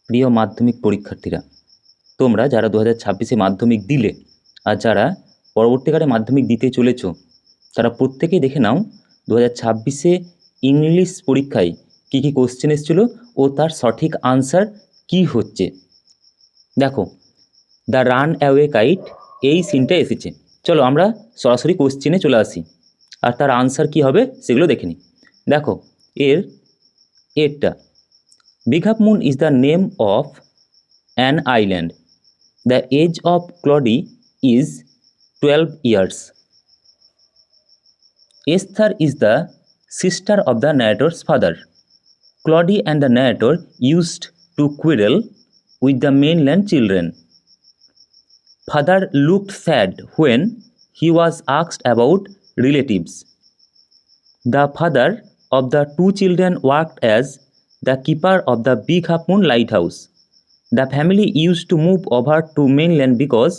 প্রিয় মাধ্যমিক পরীক্ষার্থীরা, তোমরা যারা 2026-এ মাধ্যমিক দিলে আর যারা পরবর্তীকালে মাধ্যমিক দিতে চলেছ, তারা প্রত্যেকেই দেখে নাও 2026-এ ইংলিশ পরীক্ষায় কী কী কোশ্চেন এসেছিল ও তার সঠিক আনসার কি হচ্ছে। দেখো, দ্য রান অ্যাওয়ে কাইট এই সিনটা এসেছে। চলো আমরা সরাসরি কোশ্চেনে চলে আসি আর তার আনসার কি হবে সেগুলো দেখে নিই। দেখো, এরটা big half moon is the name of an island. The age of Claudie is 12 years. Esther is the sister of the narrator's father. Claudie and the narrator used to quarrel with the mainland children. Father looked sad when he was asked about relatives. The father of the two children worked as the keeper of the Big Half Moon lighthouse. The family used to move over to mainland because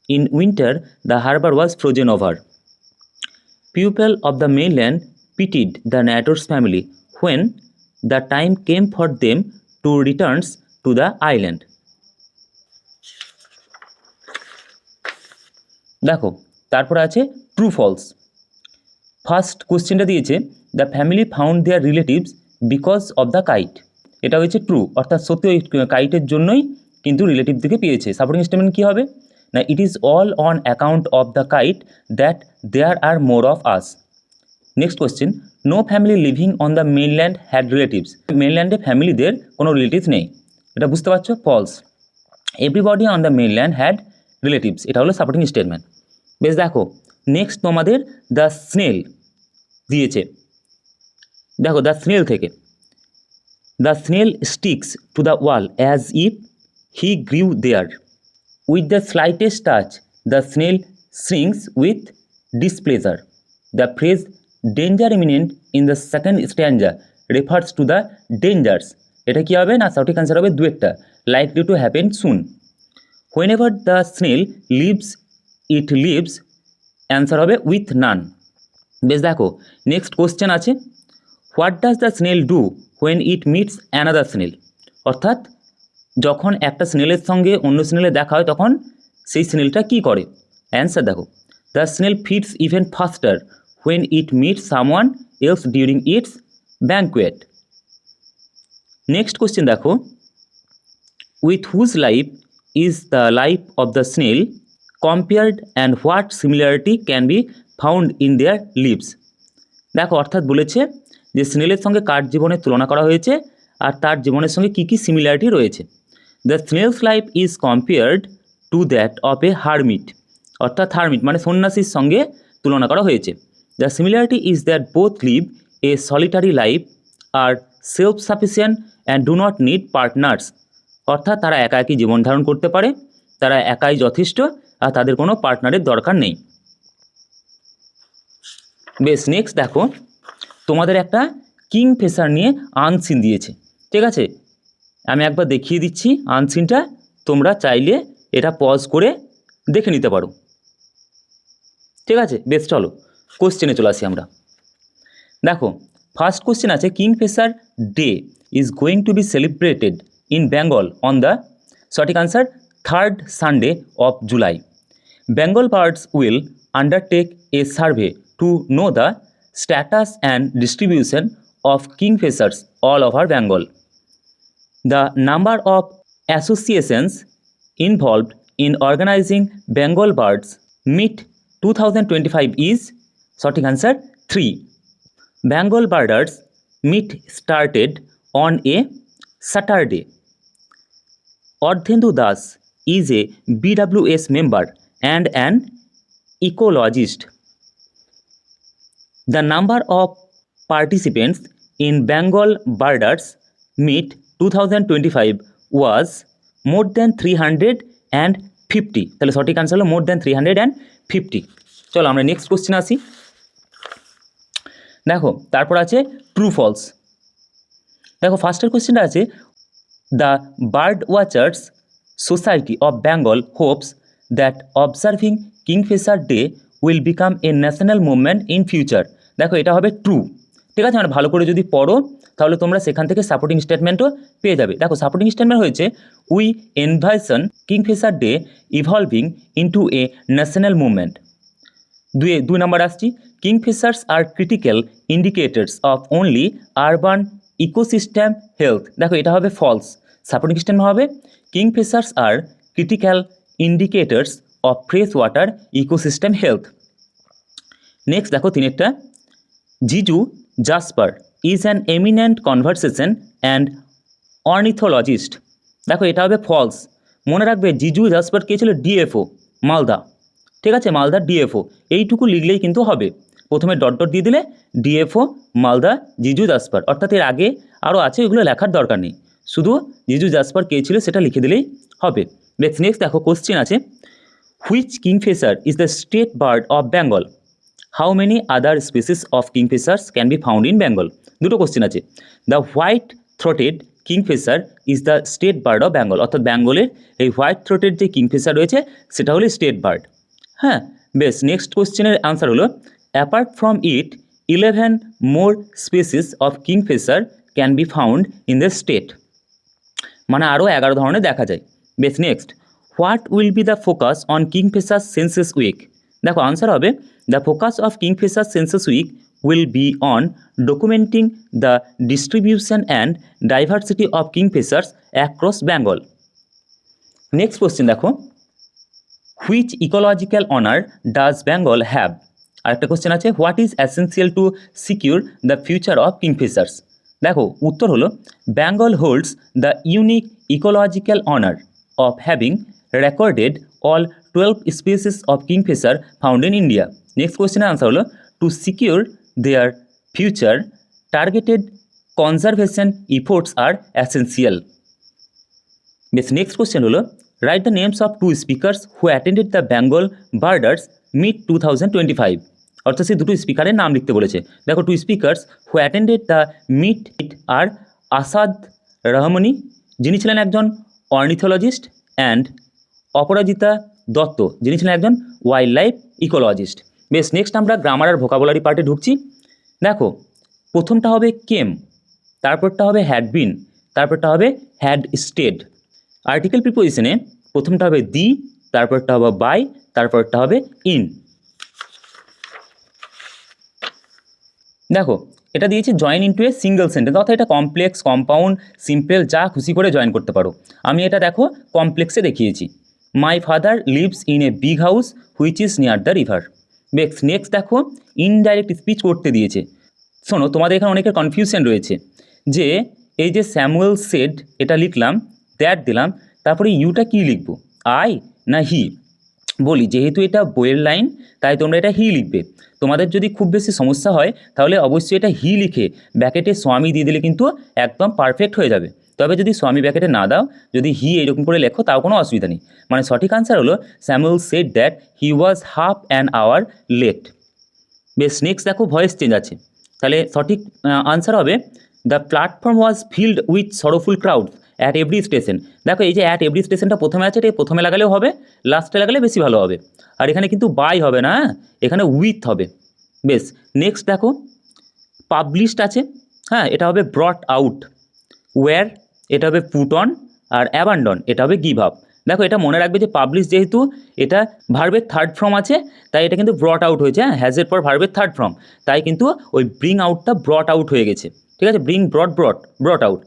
in winter the harbor was frozen over. People of the mainland pitied the narrator's family when the time came for them to return to the island. দেখো, তারপর আছে true false. First কোশ্চেনটা দিয়েছে the family found their relatives because of the kite. এটা হয়েছে true, অর্থাৎ সত্যি ওই কাইটের জন্যই কিন্তু রিলেটিভদেরকে পেয়েছে। সাপোর্টিং স্টেটমেন্ট কী হবে না, it is all on account of the kite that there are more of us. Next question, no family living on the mainland had relatives. মেনল্যান্ডে ফ্যামিলিদের কোনো রিলেটিভস নেই, এটা বুঝতে পারছো? False. Everybody on the mainland had relatives, এটা হলো supporting statement. বেশ, দেখো নেক্সট তোমাদের দ্য স্নেল দিয়েছে। দেখো দ্য স্নেল থেকে, the snail sticks to the wall as if he grew there. With the slightest touch the snail shrinks with displeasure. The phrase danger imminent in the second stanza refers to the dangers. এটা কী হবে না, সঠিক answer হবে দুয়েরটা, likely to happen soon. Whenever the snail lives it lives, answer হবে with none. বেশ, দেখো নেক্সট কোশ্চেন আছে, what does the snail do when it meets another snail. অর্থাৎ যখন একটা স্নেলের সঙ্গে অন্য স্নেলের দেখা হয় তখন সেই স্নেলটা কী করে। অ্যান্সার দেখো, the snail feeds even faster when it meets someone else during its banquet. Next question দেখো, with whose life is the life of the snail compared and what similarity can be found in their lives. দেখো, অর্থাৎ বলেছে যে স্নেলের সঙ্গে কার জীবনের তুলনা করা হয়েছে আর তার জীবনের সঙ্গে কী কী সিমিলারিটি রয়েছে। The snail's life is compared to that of a hermit. অর্থাৎ হারমিট মানে সন্ন্যাসীর সঙ্গে তুলনা করা হয়েছে। The similarity is that both live a solitary life আর self sufficient and do not need partners. অর্থাৎ তারা একা একই জীবন ধারণ করতে পারে, তারা একাই যথেষ্ট আর তাদের কোনো পার্টনারের দরকার নেই। বেশ, নেক্সট দেখো তোমাদের একটা কিংফিশার নিয়ে আনসিন দিয়েছে। ঠিক আছে, আমি একবার দেখিয়ে দিচ্ছি আনসিনটা, তোমরা চাইলে এটা পজ করে দেখে নিতে পারো। ঠিক আছে, বেশ চলো কোশ্চেনে চলে আসি আমরা। দেখো ফার্স্ট কোশ্চেন আছে, Kingfisher day is going to B celebrated in Bengal on the, সঠিক answer 3rd Sunday of July. Bengal birds will undertake a survey to know the status and distribution of kingfishers all over Bengal. The number of associations involved in organizing Bengal Birds Meet 2025 is, sorting answer, 3. Bengal Birders Meet started on a Saturday. Ardhendu Das is a BWS member and an ecologist. The number of participants in Bengal Birders Meet 2025 was more than 350. তাহলে সঠিক answer হলো more than 350। চলো আমরা next question আসি। দেখো তারপর আছে true false. দেখো ফার্স্টের কোশ্চেনটা আছে, the bird watchers society of Bengal Hopes that observing Kingfisher day will become a national movement in future. দেখো এটা হবে ট্রু। ঠিক আছে, মানে ভালো করে যদি পড়ো তাহলে তোমরা সেখান থেকে সাপোর্টিং স্টেটমেন্টও পেয়ে যাবে। দেখো সাপোর্টিং স্টেটমেন্ট হয়েছে we envision kingfisher day evolving into a national movement. দুই নাম্বার আসছি, kingfishers are critical indicators of only urban ecosystem health. দেখো এটা হবে ফলস, সাপোর্টিং স্টেটমেন্ট হবে kingfishers are critical indicators of fresh water ecosystem health. Next দেখো তিনেরটা, Jiju Jasper is an eminent conversation and ornithologist. দেখো এটা হবে ফলস, মনে রাখবে জিজু জাসপার কে ছিল ডিএফও মালদা, ঠিক আছে, মালদা ডিএফও, এইটুকু লিখলেই কিন্তু হবে। প্রথমে ডট ডট দিয়ে দিলে ডিএফও মালদা জিজু জাসপার, অর্থাৎ এর আগে আরও আছে, এগুলো লেখার দরকার নেই, শুধু জিজু জাসপার কে ছিল সেটা লিখে দিলেই হবে। নেক্সট দেখো কোশ্চেন আছে, which kingfisher is the state bird of Bengal? How many other species of kingfishers can be found in Bengal? দুটো কোশ্চেন আছে। The white throated kingfisher is the state bird of Bengal, অর্থাৎ বেঙ্গলের এই হোয়াইট থ্রোটেড যে Kingfisher রয়েছে সেটা হলো স্টেট বার্ড। হ্যাঁ বেশ, নেক্সট কোশ্চেনের আনসার হলো apart from it 11 more species of kingfisher can be found in the state, মানে আরও 11 ধরনের দেখা যায়। বেশ, next, what will be the focus on kingfisher census week? দেখো আনসার হবে the focus of kingfisher census week will be on documenting the distribution and diversity of kingfishers across Bengal. Next question দেখো, which ecological honour does Bengal have? আরেকটা question আছে, what is essential to secure the future of kingfishers? দেখো উত্তর হলো Bengal holds the unique ecological honour of having recorded all 12 species of kingfisher found in India. Next কোশ্চেনের answer হলো to secure their future targeted conservation efforts are essential. বেশ, next question হলো right the names of 2 speakers who attended the Bengal birders meet 2025। অর্থাৎ সেই দুটো স্পিকারের নাম লিখতে বলেছে। দেখো 2 speakers who attended the meet are Asad Rahmani, যিনি ছিলেন একজন অর্নিথোলজিস্ট, অ্যান্ড অপরাজিতা দত্ত, যিনি ছিলেন একজন ওয়াইল্ড লাইফ ইকোলজিস্ট। বেশ, নেক্সট আমরা গ্রামার আর ভোকাবুলারি পার্টে ঢুকছি। দেখো প্রথমটা হবে কেম, তারপরটা হবে হ্যাড বিন, তারপরটা হবে হ্যাড স্টেড। আর্টিকেল প্রিপোজিশনে প্রথমটা হবে দি, তারপরটা হবে বাই, তারপরটা হবে ইন। দেখো এটা দিয়েছে join into a single sentence, অর্থাৎ এটা কমপ্লেক্স, কম্পাউন্ড, সিম্পল যা খুশি করে জয়েন করতে পারো। আমি এটা দেখো কমপ্লেক্সে দেখিয়েছি। My father lives in a big house which is near the river. Next দেখো ইনডাইরেক্ট স্পিচ করতে দিয়েছে। শোনো তোমাদের এখানে অনেকের কনফিউশন রয়েছে যে এই যে স্যামুয়েল সেড এটা লিখলাম, দ্যাট দিলাম, তারপরে ইউটা কি লিখবো, আই না হি? বলি যেহেতু এটা বইয়ের লাইন তাই তোমরা এটা হি লিখবে। তোমাদের যদি খুব বেশি সমস্যা হয় তাহলে অবশ্যই এটা হি লিখে ব্যাকেটে স্বামী দিয়ে দিলে কিন্তু একদম পারফেক্ট হয়ে যাবে। তবে যদি স্বামী ব্যাকেটে না দাও, যদি হি এরকম করে লেখো তাও কোনো অসুবিধা নেই। মানে সঠিক আনসার হলো Samuel said that he was half an hour late. বেশ, নেক্সট দেখো ভয়েস চেঞ্জ আছে, তাহলে সঠিক আনসার হবে the platform was filled with sorrowful crowd at every station. দেখো এই যে অ্যাট এভরি স্টেশনটা প্রথমে আছে, এটা প্রথমে লাগালেও হবে, লাস্টে লাগালে বেশি ভালো হবে। আর এখানে কিন্তু বাই হবে না, এখানে উইথ হবে। বেশ, নেক্সট দেখো পাবলিশড আছে, হ্যাঁ এটা হবে ব্রট আউট। ওয়্যার এটা হবে পুট অন, আর অ্যাবান্ডন এটা হবে গিভ আপ। দেখো এটা মনে রাখবে যে পাবলিশ যেহেতু এটা ভার্বের থার্ড ফর্ম আছে তাই এটা কিন্তু ব্রট আউট হয়েছে, হ্যাঁ হ্যাজের পর ভার্বের থার্ড ফর্ম, তাই কিন্তু ওই ব্রিং আউটটা ব্রট আউট হয়ে গেছে, ঠিক আছে, ব্রিং ব্রট আউট।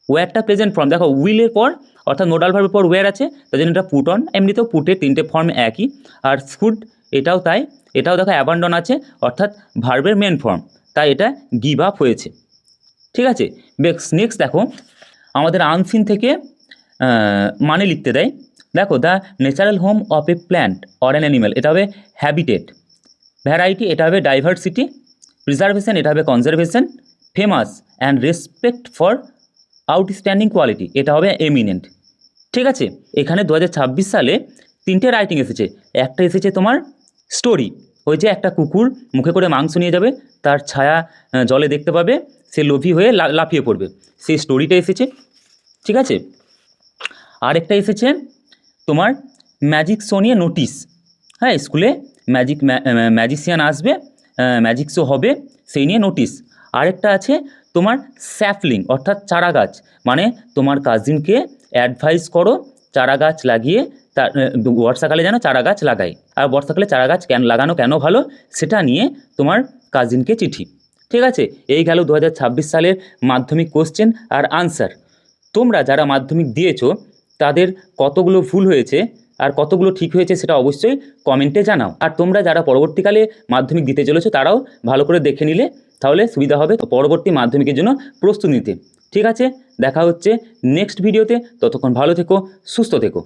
ওয়্যারটা প্রেজেন্ট ফর্ম, দেখো উইলের পর অর্থাৎ নোডাল ভার্বের পর ওয়্যার আছে, তাই জন্য এটা পুট অন, এমনিতেও পুটের 3টে ফর্ম একই। আর ফুড এটাও তাই, এটাও দেখো অ্যাবান্ডন আছে অর্থাৎ ভার্বের মেন ফর্ম, তাই এটা গিভ আপ হয়েছে, ঠিক আছে। বেশ, নেক্সট দেখো আমাদের আনসিন থেকে মানে লিখতে দেয়। দেখো the natural home of A plant or an animal এটা হবে হ্যাবিটেট। ভ্যারাইটি এটা হবে ডাইভার্সিটি। প্রিজার্ভেশন এটা হবে conservation. Famous and respect for outstanding quality এটা হবে এমিনেন্ট, ঠিক আছে। এখানে 2026 সালে 3টে রাইটিং এসেছে। একটা এসেছে তোমার স্টোরি, ওই যে একটা কুকুর মুখে করে মাংস নিয়ে যাবে, তার ছায়া জলে দেখতে পাবে, সে লোভী হয়ে লাফিয়ে পড়বে, সেই স্টোরিটা এসেছে, ঠিক আছে। আরেকটা এসেছে তোমার ম্যাজিক শো নিয়ে নোটিশ, হ্যাঁ স্কুলে ম্যাজিশিয়ান আসবে, ম্যাজিক শো হবে সেই নিয়ে নোটিশ। আরেকটা আছে তোমার স্যাপলিং অর্থাৎ চারা গাছ, মানে তোমার কাজিনকে অ্যাডভাইস করো চারা গাছ লাগিয়ে তার বর্ষাকালে যেন চারা গাছ লাগায়, আর বর্ষাকালে চারা গাছ লাগানো কেন ভালো সেটা নিয়ে তোমার কাজিনকে চিঠি। ঠিক আছে, এই গেল 2026 সালের মাধ্যমিক কোশ্চেন আর আনসার। তোমরা যারা মাধ্যমিক দিয়েছো তাদের কতগুলো ভুল হয়েছে আর কতগুলো ঠিক হয়েছে সেটা অবশ্যই কমেন্টে জানাও। আর তোমরা যারা পরবর্তীকালে মাধ্যমিক দিতে চলেছো তারাও ভালো করে দেখে নিলে তাহলে সুবিধা হবে পরবর্তী মাধ্যমিকের জন্য প্রস্তুতি নিতে। ঠিক আছে, দেখা হচ্ছে নেক্সট ভিডিওতে, ততক্ষণ ভালো থেকো, সুস্থ থেকো।